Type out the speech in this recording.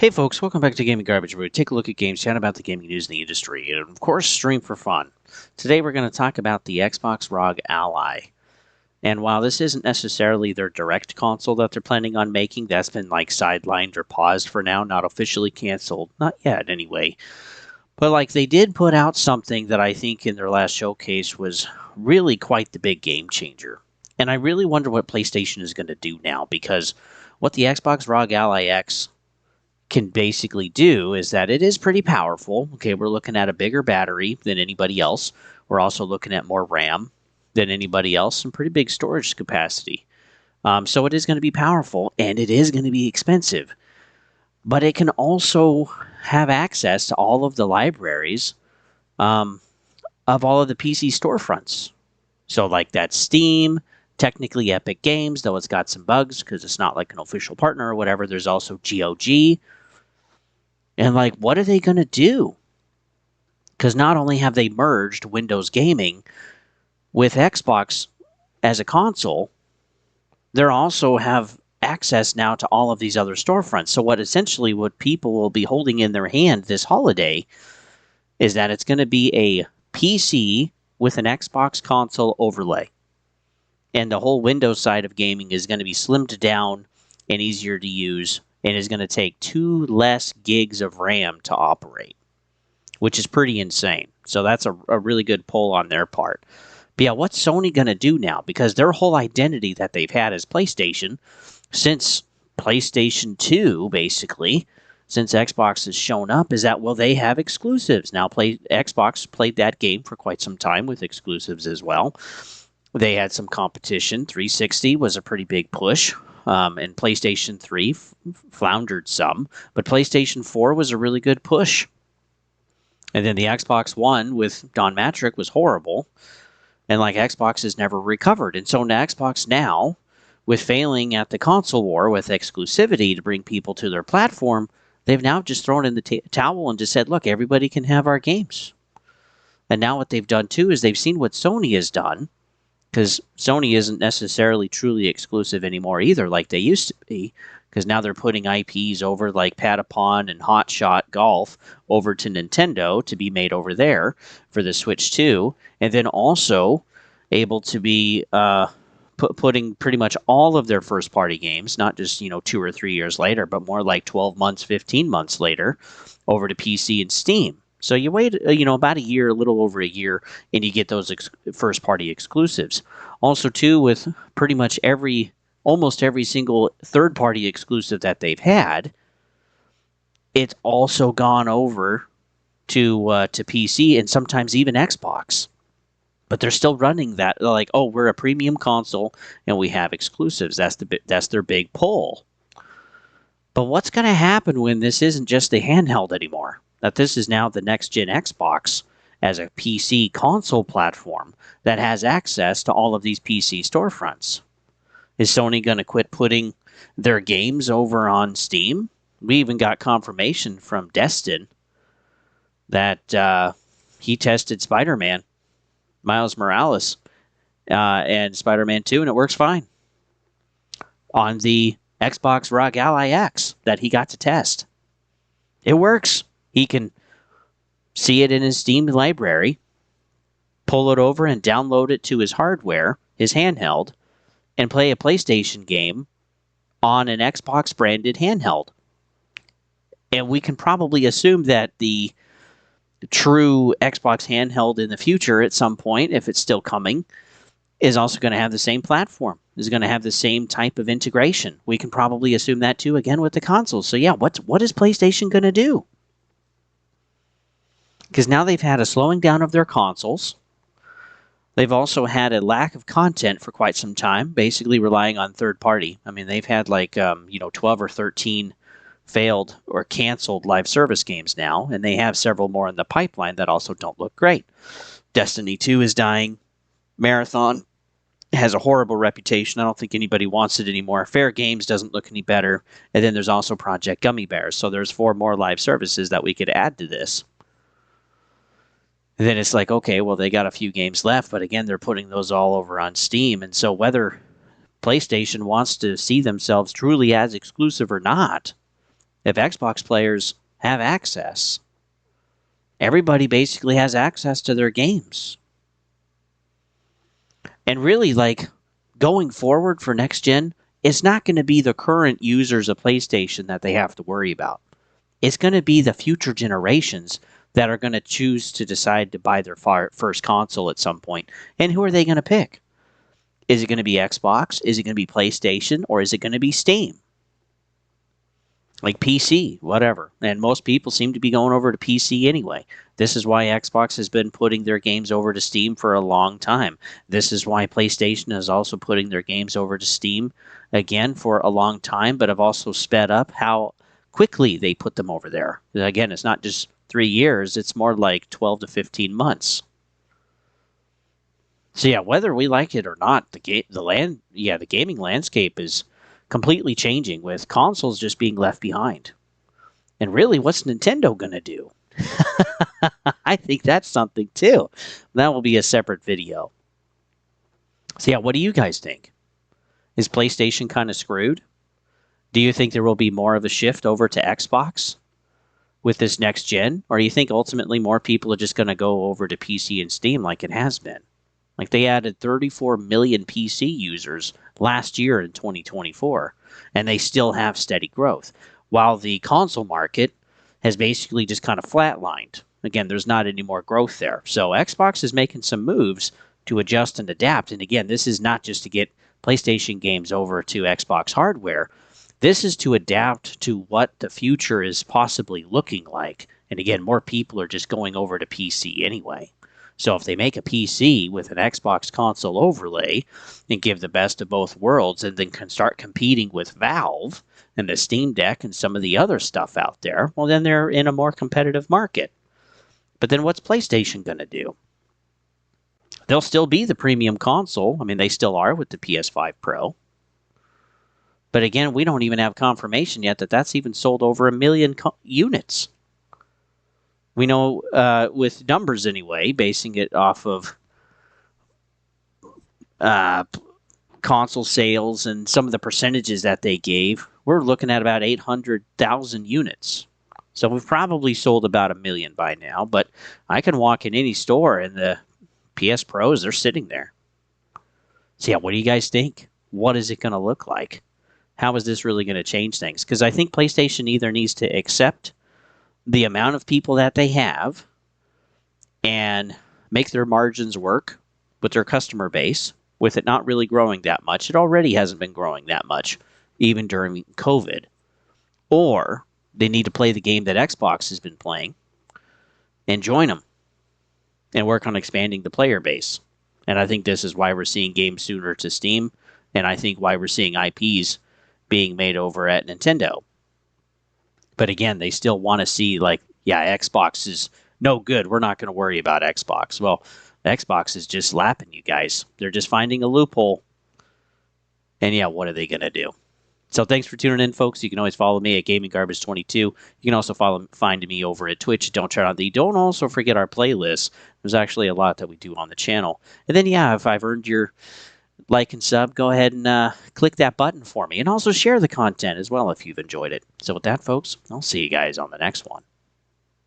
Hey folks, welcome back to Gaming Garbage, where we take a look at games, chat about the gaming news in the industry, and of course, stream for fun. Today we're going to talk about the Xbox ROG Ally. And while this isn't necessarily their direct console that they're planning on making, that's been like sidelined or paused for now, not officially canceled. Not yet, anyway. But like they did put out something that I think in their last showcase was really quite the big game changer. And I really wonder what PlayStation is going to do now, because what the Xbox ROG Ally X can basically do is that it is pretty powerful. Okay, we're looking at a bigger battery than anybody else. We're also looking at more RAM than anybody else and pretty big storage capacity. So it is going to be powerful and it is going to be expensive. But it can also have access to all of the libraries of all of the PC storefronts. So like that Steam, technically Epic Games, though it's got some bugs because it's not like an official partner or whatever. There's also GOG. And like, what are they going to do? Because not only have they merged Windows Gaming with Xbox as a console, they also have access now to all of these other storefronts. So what people will be holding in their hand this holiday is that it's going to be a PC with an Xbox console overlay. And the whole Windows side of gaming is going to be slimmed down and easier to use, and is going to take 2 less gigs of RAM to operate, which is pretty insane. So that's a really good pull on their part. But yeah, what's Sony going to do now? Because their whole identity that they've had as PlayStation, since PlayStation 2, basically, since Xbox has shown up, is that, well, they have exclusives. Now, Xbox played that game for quite some time with exclusives as well. They had some competition. 360 was a pretty big push. And PlayStation 3 floundered some, but PlayStation 4 was a really good push. And then the Xbox One with Don Matrick was horrible, and like Xbox has never recovered. And so Xbox now, with failing at the console war with exclusivity to bring people to their platform, they've now just thrown in the towel and just said, look, everybody can have our games. And now what they've done too is they've seen what Sony has done, because Sony isn't necessarily truly exclusive anymore either, like they used to be, because now they're putting IPs over like Patapon and Hot Shot Golf over to Nintendo to be made over there for the Switch 2, and then also able to be putting pretty much all of their first-party games, not just 2 or 3 years later, but more like 12 months, 15 months later, over to PC and Steam. So you wait, about a year, a little over a year, and you get those first-party exclusives. Also, too, with pretty much almost every single third-party exclusive that they've had, it's also gone over to PC and sometimes even Xbox. But they're still running that. They're like, oh, we're a premium console and we have exclusives. That's their big pull. But what's going to happen when this isn't just a handheld anymore? That this is now the next-gen Xbox as a PC console platform that has access to all of these PC storefronts. Is Sony going to quit putting their games over on Steam? We even got confirmation from Destin that he tested Spider-Man, Miles Morales, and Spider-Man 2, and it works fine on the Xbox ROG Ally X that he got to test. It works. He can see it in his Steam library, pull it over and download it to his hardware, his handheld, and play a PlayStation game on an Xbox-branded handheld. And we can probably assume that the true Xbox handheld in the future at some point, if it's still coming, is also going to have the same platform, is going to have the same type of integration. We can probably assume that too, again, with the consoles. So yeah, what is PlayStation going to do? Because now they've had a slowing down of their consoles. They've also had a lack of content for quite some time, basically relying on third party. I mean, they've had 12 or 13 failed or canceled live service games now, and they have several more in the pipeline that also don't look great. Destiny 2 is dying. Marathon has a horrible reputation. I don't think anybody wants it anymore. Fair Games doesn't look any better. And then there's also Project Gummy Bears. So there's 4 more live services that we could add to this. And then it's like, okay, well, they got a few games left, but again, they're putting those all over on Steam. And so whether PlayStation wants to see themselves truly as exclusive or not If Xbox players have access, everybody basically has access to their games. And really, like, going forward for next gen, it's not going to be the current users of PlayStation that they have to worry about. It's going to be the future generations that are going to choose to decide to buy their first console at some point. And who are they going to pick? Is it going to be Xbox? Is it going to be PlayStation? Or is it going to be Steam? Like PC, whatever. And most people seem to be going over to PC anyway. This is why Xbox has been putting their games over to Steam for a long time. This is why PlayStation is also putting their games over to Steam again for a long time, but have also sped up how quickly they put them over there. Again, it's not just 3 years, it's more like 12 to 15 months. So yeah, whether we like it or not, the gaming landscape is completely changing with consoles just being left behind. And really, what's Nintendo going to do? I think that's something too. That will be a separate video. So yeah, what do you guys think? Is PlayStation kind of screwed? Do you think there will be more of a shift over to Xbox with this next gen? Or do you think ultimately more people are just going to go over to PC and Steam like it has been? Like they added 34 million PC users last year in 2024, and they still have steady growth, while the console market has basically just kind of flatlined. Again, there's not any more growth there. So Xbox is making some moves to adjust and adapt. And again, this is not just to get PlayStation games over to Xbox hardware. This is to adapt to what the future is possibly looking like. And again, more people are just going over to PC anyway. So if they make a PC with an Xbox console overlay and give the best of both worlds and then can start competing with Valve and the Steam Deck and some of the other stuff out there, well, then they're in a more competitive market. But then what's PlayStation going to do? They'll still be the premium console. I mean, they still are with the PS5 Pro. But again, we don't even have confirmation yet that that's even sold over 1 million units. We know with numbers anyway, basing it off of console sales and some of the percentages that they gave, we're looking at about 800,000 units. So we've probably sold about 1 million by now, but I can walk in any store and the PS Pros, they're sitting there. So yeah, what do you guys think? What is it going to look like? How is this really going to change things? Because I think PlayStation either needs to accept the amount of people that they have and make their margins work with their customer base, with it not really growing that much. It already hasn't been growing that much, even during COVID. Or they need to play the game that Xbox has been playing and join them and work on expanding the player base. And I think this is why we're seeing games sooner to Steam, and I think why we're seeing IPs being made over at Nintendo. But again, they still want to see, like, yeah, Xbox is no good. We're not going to worry about Xbox. Well, Xbox is just lapping you guys. They're just finding a loophole. And yeah, what are they going to do? So thanks for tuning in, folks. You can always follow me at GamingGarbage22. You can also find me over at Twitch. Don't also forget our playlist. There's actually a lot that we do on the channel. And then, yeah, if I've earned your like and sub, go ahead and click that button for me. And also share the content as well if you've enjoyed it. So with that, folks, I'll see you guys on the next one.